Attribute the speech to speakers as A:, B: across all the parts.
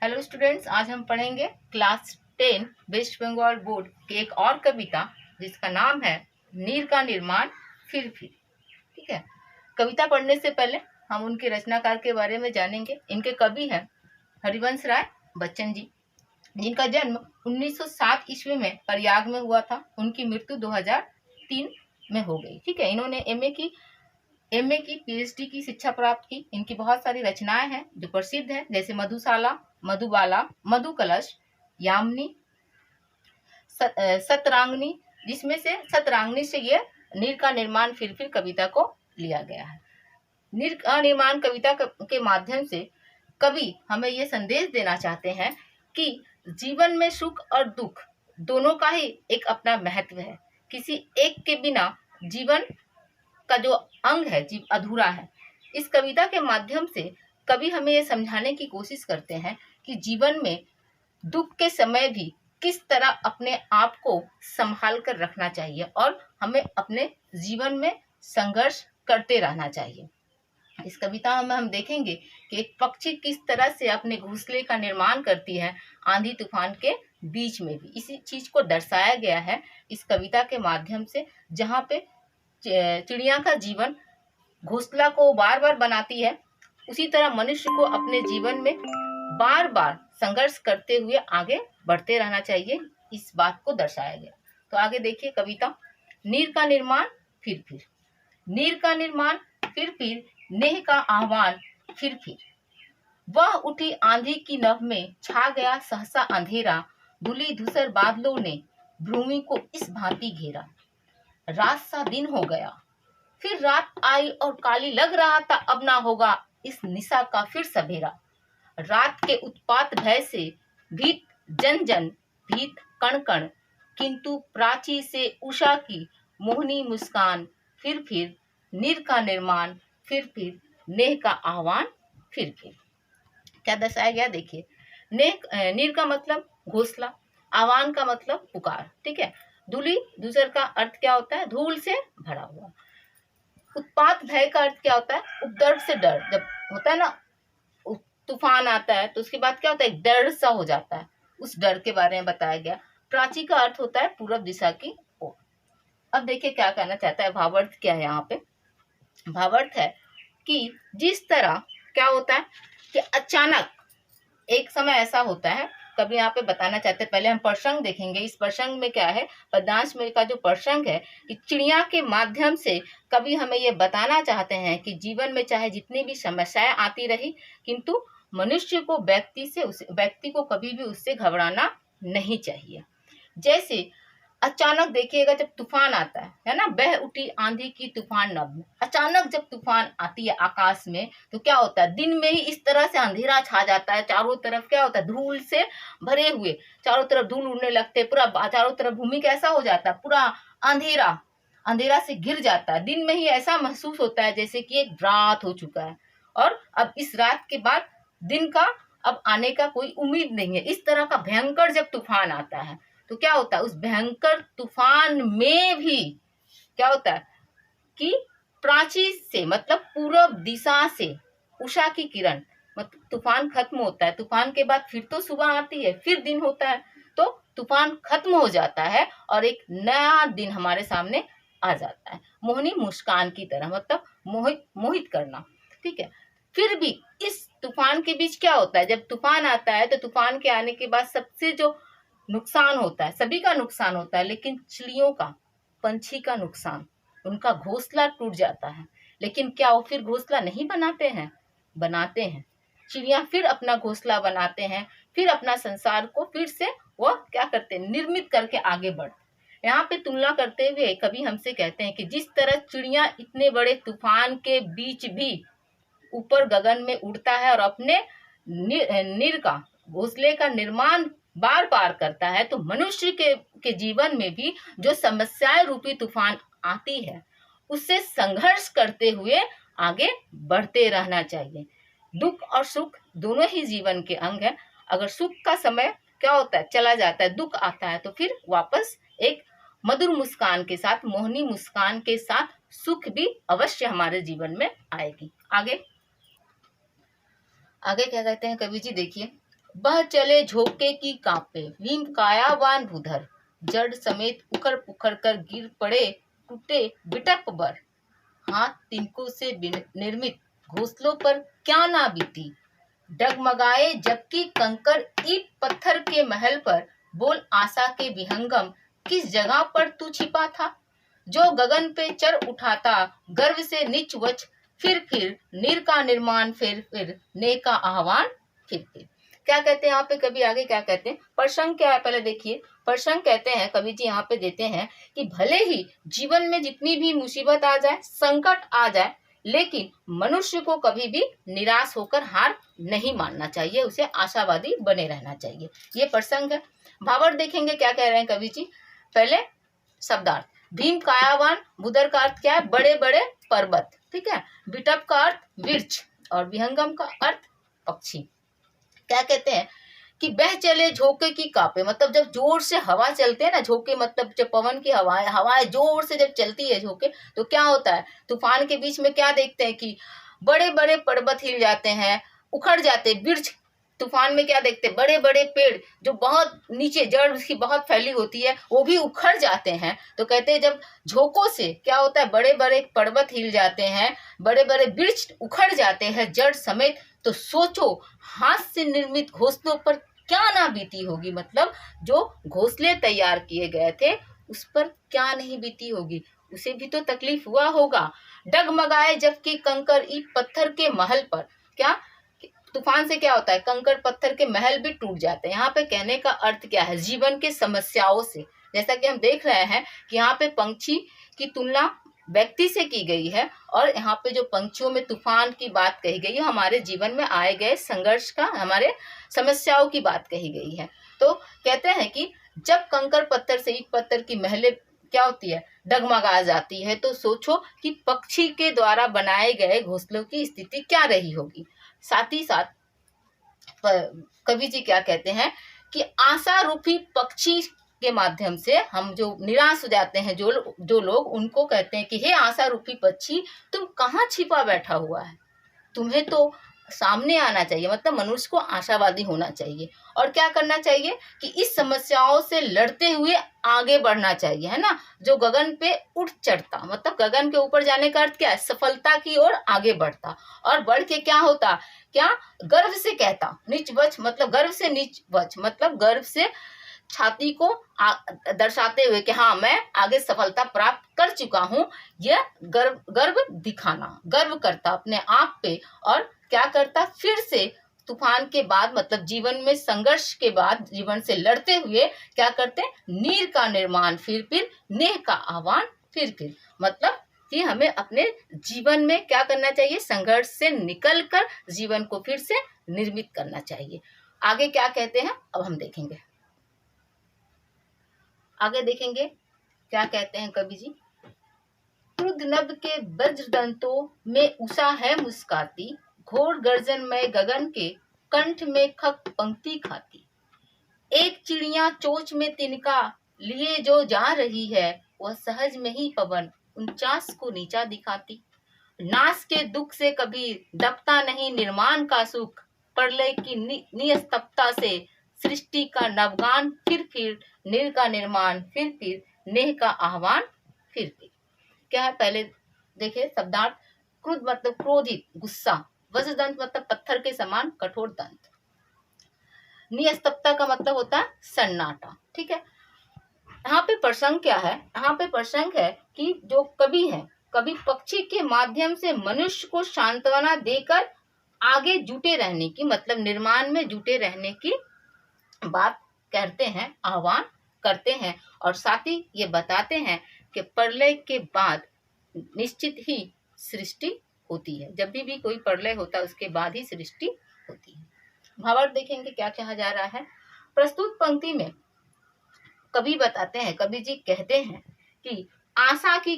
A: Hello students, आज हम पढ़ेंगे क्लास 10 वेस्ट बंगाल बोर्ड की एक और कविता जिसका नाम है नीर का निर्माण फिर। ठीक है। कविता पढ़ने से पहले हम उनके रचनाकार के बारे में जानेंगे। इनके कवि हैं हरिवंश राय बच्चन जी, जिनका जन्म 1907 ईस्वी में प्रयाग में हुआ था। उनकी मृत्यु 2003 में हो गई। ठीक है। इन्होंने एमए की पीएचडी की शिक्षा प्राप्त की। इनकी बहुत सारी रचनाएं हैं जो प्रसिद्ध है, जैसे मधुशाला, मधुबाला, मधु कलश, यामिनी, सतरांगनी, जिसमें से सतरांगनी से ये नीर का निर्माण फिर कविता को लिया गया है। नीर का निर्माण कविता के माध्यम से कवि हमें ये संदेश देना चाहते हैं कि जीवन में सुख और दुख दोनों का ही एक अपना महत्व है। किसी एक के बिना जीवन का जो अंग है जीव अधूरा है। इस कविता के माध्यम से कवि हमें ये समझाने की कोशिश करते हैं कि जीवन में दुख के समय भी किस तरह अपने आप को संभाल कर रखना चाहिए और हमें अपने जीवन में संघर्ष करते रहना चाहिए। इस कविता में हम देखेंगे कि एक पक्षी किस तरह से अपने घोंसले का निर्माण करती है आंधी तूफान के बीच में भी। इसी चीज को दर्शाया गया है इस कविता के माध्यम से, जहाँ पे चिड़िया का जीवन घोंसला को बार बार बनाती है, उसी तरह मनुष्य को अपने जीवन में बार बार संघर्ष करते हुए आगे बढ़ते रहना चाहिए। इस बात को दर्शाया गया। तो आगे देखिए कविता। नीर का निर्माण फिर। नीर का निर्माण फिर, नेह का आह्वान फिर। वह उठी आंधी की नभ में, छा गया सहसा अंधेरा, धुली धूसर बादलों ने भूमि को इस भांति घेरा। रात सा दिन हो गया, फिर रात आई और काली लग रहा था अब ना होगा इस निशा का फिर सवेरा। रात के उत्पात भय से भीत जन जन, भीत कण कण, किंतु प्राची से उषा की मोहनी मुस्कान फिर। नीर का निर्माण फिर, नेह का आह्वान फिर। क्या दर्शाया गया देखिए। नीर का मतलब घोंसला, आह्वान का मतलब पुकार। ठीक है। धूली दूसर का अर्थ क्या होता है? धूल से भरा हुआ। उत्पात भय का अर्थ क्या होता है? उपद्रव से डर। जब होता है ना तूफान आता है तो उसके बाद क्या होता है? एक डर सा हो जाता है, उस डर के बारे में बताया गया। प्राची का अर्थ होता है पूर्व दिशा की ओर। अब देखिए क्या कहना चाहता है, भावार्थ क्या है यहाँ पे। भावार्थ है कि जिस तरह क्या होता है कि अचानक एक समय ऐसा होता है, कभी यहाँ पे बताना चाहते हैं। पहले हम प्रसंग देखेंगे। इस प्रसंग में क्या है, पद्यांश में का जो प्रसंग है कि चिड़िया के माध्यम से कभी हमें ये बताना चाहते हैं कि जीवन में चाहे जितनी भी समस्याएं आती रही, किंतु मनुष्य को व्यक्ति को कभी भी उससे घबराना नहीं चाहिए। जैसे अचानक देखिएगा जब तूफान आता है ना, बह उठी आंधी की तूफान नभ में। अचानक जब तूफान आती है आकाश में तो क्या होता है, दिन में ही इस तरह से अंधेरा छा जाता है। चारों तरफ क्या होता है, धूल से भरे हुए, चारों तरफ धूल उड़ने लगते, पूरा चारों तरफ भूमि कैसा हो जाता है, पूरा अंधेरा से घिर जाता है। दिन में ही ऐसा महसूस होता है जैसे कि एक रात हो चुका है और अब इस रात के बाद दिन का अब आने का कोई उम्मीद नहीं है। इस तरह का भयंकर जब तूफान आता है तो क्या होता है, उस भयंकर तूफान में भी क्या होता है कि प्राची से मतलब पूर्व दिशा से उषा की किरण, मतलब तूफान खत्म होता है। तूफान के बाद फिर तो सुबह आती है, फिर दिन होता है, तो तूफान खत्म हो जाता है और एक नया दिन हमारे सामने आ जाता है। मोहनी मुस्कान की तरह, मतलब मोहित करना। ठीक है। फिर भी इस तूफान के बीच क्या होता है, जब तूफान आता है तो तूफान के आने के बाद सबसे जो नुकसान होता है, सभी का नुकसान होता है, लेकिन चिड़ियों का, पंछी का नुकसान, उनका घोंसला टूट जाता है। लेकिन क्या वो फिर घोंसला नहीं बनाते हैं? बनाते हैं। चिड़िया फिर अपना घोंसला बनाते हैं, फिर अपना संसार को फिर से वो क्या करते हैं, निर्मित करके आगे बढ़ते। यहाँ पे तुलना करते हुए कभी हमसे कहते हैं कि जिस तरह चिड़िया इतने बड़े तूफान के बीच भी ऊपर गगन में उड़ता है और अपने नीर का घोंसले का निर्माण बार बार करता है, तो मनुष्य के जीवन में भी जो समस्याएं रूपी तूफान आती है उससे संघर्ष करते हुए आगे बढ़ते रहना चाहिए। दुख और सुख दोनों ही जीवन के अंग है। अगर सुख का समय क्या होता है, चला जाता है, दुख आता है, तो फिर वापस एक मधुर मुस्कान के साथ, मोहनी मुस्कान के साथ सुख भी अवश्य हमारे जीवन में आएगी। आगे क्या कहते हैं कवि जी देखिए। बह चले झोंके की कांपे, भीम कायावान भूधर, जड़ समेत उखड़ पुखड़ कर गिर पड़े, टूटे बिटप बर, हाथ तिनकों से निर्मित घोंसलों पर क्या ना बीती, डगमगाए जबकि कंकर ईंट पत्थर के महल पर, बोल आशा के विहंगम किस जगह पर तू छिपा था, जो गगन पे चढ़ उठाता गर्व से नीच वच, फिर नीर का निर्माण, फिर ने का आह्वान, फिर। क्या कहते हैं यहाँ पे कवि आगे क्या कहते हैं, प्रसंग क्या है पहले देखिए। प्रसंग कहते हैं कवि जी यहाँ पे देते हैं कि भले ही जीवन में जितनी भी मुसीबत आ जाए, संकट आ जाए, लेकिन मनुष्य को कभी भी निराश होकर हार नहीं मानना चाहिए, उसे आशावादी बने रहना चाहिए। ये प्रसंग है। भावार्थ देखेंगे क्या कह रहे हैं कवि जी। पहले शब्दार्थ, भीम कायावान, भूधर का अर्थ क्या है, बड़े बड़े पर्वत, ठीक है। बिटप का अर्थ वृक्ष और विहंगम का अर्थ पक्षी। क्या कहते हैं कि बह चले झोंके की कापे, मतलब जब जोर से हवा चलते हैं ना, झोंके मतलब जब पवन की हवाएं जोर से जब चलती है झोंके, तो क्या होता है, तूफान के बीच में क्या देखते हैं कि बड़े बड़े पर्वत हिल जाते हैं, उखड़ जाते हैं। वृक्ष, तूफान में क्या देखते हैं, बड़े बड़े पेड़ जो बहुत नीचे जड़ उसकी बहुत फैली होती है, वो भी उखड़ जाते हैं। तो कहते हैं जब झोंकों से क्या होता है, बड़े बड़े पर्वत हिल जाते हैं, बड़े बड़े वृक्ष उखड़ जाते हैं जड़ समेत, तो सोचो हाथ से निर्मित घोंसलों पर क्या ना बीती होगी, मतलब जो घोंसले तैयार किए गए थे उस पर क्या नहीं बीती होगी, उसे भी तो तकलीफ हुआ होगा। डगमगाए जबकि कंकर ईंट पत्थर के महल पर, क्या तूफान से क्या होता है, कंकर पत्थर के महल भी टूट जाते हैं। यहाँ पे कहने का अर्थ क्या है, जीवन के समस्याओं से, जैसा कि हम देख रहे हैं कि यहाँ पे पंछी की तुलना व्यक्ति से की गई है, और यहाँ पे जो पंछियों में तूफान की बात कही गई है, हमारे जीवन में आए गए संघर्ष का, हमारे समस्याओं की बात कही गई है। तो कहते हैं कि जब कंकर पत्थर से ईंट पत्थर की महलें क्या होती है, डगमगा जाती है, तो सोचो कि पक्षी के द्वारा बनाए गए घोंसलों की स्थिति क्या रही होगी। साथ ही साथ कवि जी क्या कहते हैं कि आशा रूपी पक्षी के माध्यम से हम जो निराश हो जाते हैं, जो लोग, उनको कहते हैं कि हे आशा रूपी पक्षी, तुम कहाँ छिपा बैठा हुआ है, तुम्हें तो सामने आना चाहिए, मतलब मनुष्य को आशावादी होना चाहिए। और क्या करना चाहिए कि इस समस्याओं से लड़ते हुए आगे बढ़ना चाहिए, है ना। जो गगन पे उठ चढ़ता, मतलब गगन के ऊपर जाने का अर्थ क्या है, सफलता की ओर आगे बढ़ता, और बढ़ के क्या होता, क्या गर्व से कहता, नीच वच, मतलब गर्व से नीच वच, मतलब गर्व से छाती को दर्शाते हुए कि हाँ मैं आगे सफलता प्राप्त कर चुका हूँ, यह गर्व दिखाना, गर्व करता अपने आप पे। और क्या करता, फिर से तूफान के बाद, मतलब जीवन में संघर्ष के बाद जीवन से लड़ते हुए क्या करते, नीर का निर्माण, फिर नेह का आह्वान, फिर मतलब कि हमें अपने जीवन में क्या करना चाहिए, संघर्ष से निकलकर जीवन को फिर से निर्मित करना चाहिए। आगे क्या कहते हैं अब हम देखेंगे। आगे देखेंगे क्या कहते हैं कवि जी। क्रुद्ध नभ के वज्रदंतों में उषा है मुस्काती, घोर गर्जन में गगन के कंठ में खक पंक्ति खाती, एक चिड़िया चोंच में तिनका लिए जो जा रही है, वह सहज में ही पवन 49 को नीचा दिखाती, नाश के दुख से कभी दबता नहीं निर्माण का सुख, प्रलय की निस्तब्धता से सृष्टि का नवगान, फिर नीर का निर्माण, फिर नेह का आह्वान, फिर क्या है पहले देखिए शब्दार्थ। क्रुद्ध मतलब क्रोधित, गुस्सा, वज्रदंत मतलब पत्थर के समान कठोर दंत, निस्तब्धता का मतलब होता है सन्नाटा, ठीक है। यहाँ पे प्रसंग क्या है, यहाँ पे प्रसंग है कि जो कवि है, कवि पक्षी के माध्यम से मनुष्य को सांत्वना देकर आगे जुटे रहने की, मतलब निर्माण में जुटे रहने की बात करते हैं, आह्वान करते हैं, और साथ ही ये बताते हैं कि प्रलय के बाद निश्चित ही सृष्टि होती है, जब भी कोई प्रलय होता है उसके बाद ही सृष्टि होती है। भावार्थ देखेंगे क्या कहा जा रहा है। प्रस्तुत पंक्ति में कवि बताते हैं, कवि जी कहते हैं कि आशा की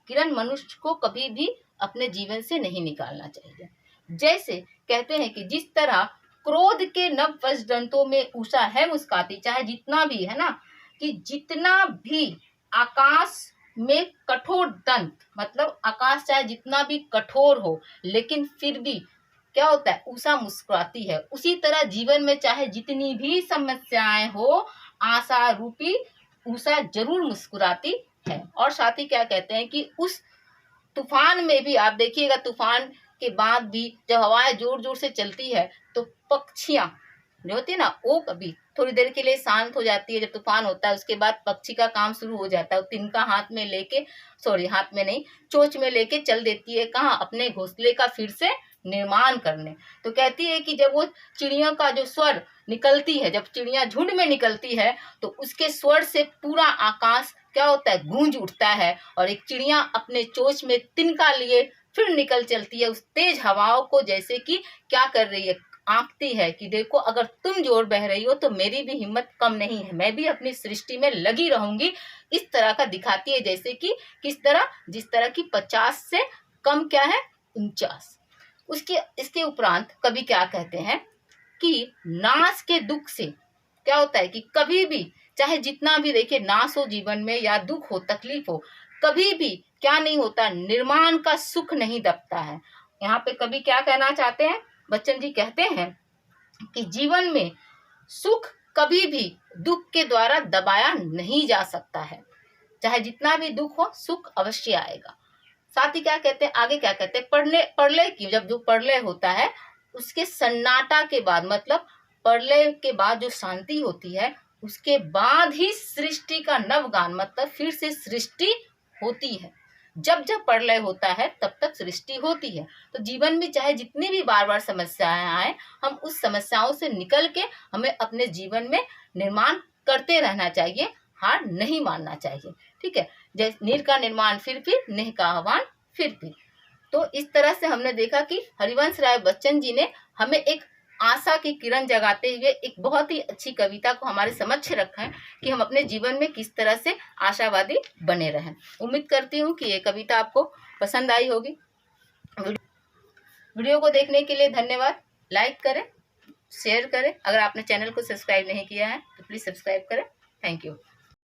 A: किरण मनुष्य को कभी भी अपने जीवन से नहीं निकालना चाहिए। जैसे कहते हैं कि जिस तरह क्रोध के नव वज्रदंतों में उषा है मुस्काती, चाहे जितना भी है ना, कि जितना भी आकाश में कठोर दंत, मतलब आकाश चाहे जितना भी कठोर हो, लेकिन फिर भी क्या होता है, उषा मुस्कुराती है। उसी तरह जीवन में चाहे जितनी भी समस्याएं हो, आशा रूपी उषा जरूर मुस्कुराती है। और साथ ही क्या कहते हैं कि उस तूफान में भी आप देखिएगा, तूफान के बाद भी जब हवाएं जोर जोर से चलती है तो पक्षियां जो होती है ना, वो कभी थोड़ी देर के लिए शांत हो जाती है। जब तूफान होता है उसके बाद पक्षी का काम शुरू हो जाता है, तिनका हाथ में लेके, हाथ में नहीं, चोंच में लेके चल देती है कहाँ, अपने घोंसले का फिर से निर्माण करने। तो कहती है कि जब वो चिड़ियों का जो स्वर निकलती है, जब चिड़िया झुंड में निकलती है तो उसके स्वर से पूरा आकाश क्या होता है, गूंज उठता है। और एक चिड़िया अपने चोंच में तिनका लिए फिर निकल चलती है उस तेज हवाओं को, जैसे कि क्या कर रही है, आंकती है कि देखो अगर तुम जोर बह रही हो तो मेरी भी हिम्मत कम नहीं है, मैं भी अपनी सृष्टि में लगी रहूंगी। इस तरह का दिखाती है, जैसे कि किस तरह, जिस तरह की 50 से कम क्या है, 49। उसके इसके उपरांत कवि क्या कहते हैं कि नाश के दुख से क्या होता है कि कभी भी चाहे जितना भी देखिए नाश हो जीवन में या दुख हो, तकलीफ हो, कभी भी क्या नहीं होता, निर्माण का सुख नहीं दबता है। यहाँ पे कवि क्या कहना चाहते हैं, बच्चन जी कहते हैं कि जीवन में सुख कभी भी दुख के द्वारा दबाया नहीं जा सकता है। चाहे जितना भी दुख हो, सुख अवश्य आएगा। साथ ही क्या कहते हैं, आगे क्या कहते हैं, प्रलय की, जब जो प्रलय होता है उसके सन्नाटा के बाद, मतलब प्रलय के बाद जो शांति होती है उसके बाद ही सृष्टि का नवगान, मतलब फिर से सृष्टि होती है। जब जब प्रलय होता है तब तक सृष्टि होती है। तो जीवन में चाहे जितनी भी बार बार समस्याएं आए, हम उस समस्याओं से निकल के हमें अपने जीवन में निर्माण करते रहना चाहिए, हार नहीं मानना चाहिए। ठीक है, जैसे नीर का निर्माण फिर नेह का आह्वान फिर। तो इस तरह से हमने देखा कि हरिवंश राय बच्चन जी ने हमें एक आशा की किरण जगाते हुए एक बहुत ही अच्छी कविता को हमारे समक्ष रखा है कि हम अपने जीवन में किस तरह से आशावादी बने रहें। उम्मीद करती हूँ कि ये कविता आपको पसंद आई होगी। वीडियो को देखने के लिए धन्यवाद। लाइक करें, शेयर करें। अगर आपने चैनल को सब्सक्राइब नहीं किया है तो प्लीज़ सब्सक्राइब करें। Thank you.